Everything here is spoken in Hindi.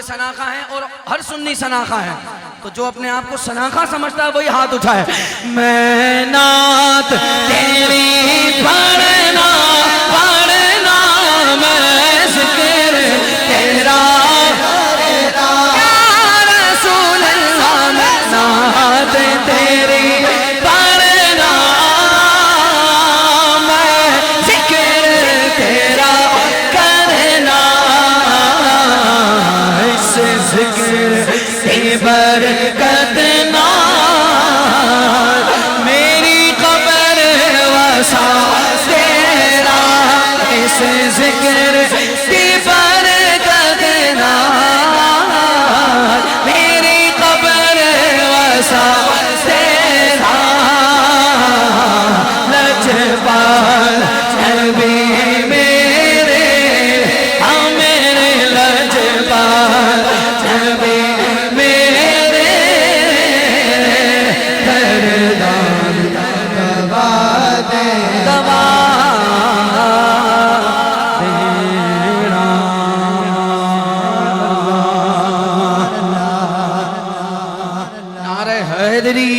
के सनाखा हैं और हर सुन्नी सनाखा है। तो जो अपने आप को सनाखा समझता है वही हाथ उठाए। मैं नात तेरी पढ़ना पढ़ना, मैं ज़िक्र तेरा या रसूल अल्लाह, मैं नात तेरी पढ़ना, मैं ज़िक्र तेरा करना, इस ज़िक्र की बरकत ना मेरी कब्र वसा तेरा, इस ज़िक्र की बरकत ना मेरी कब्र वसा तेरा। लजपाल नबी मेरे, हाँ मेरे लजपाल नबी हैदरी।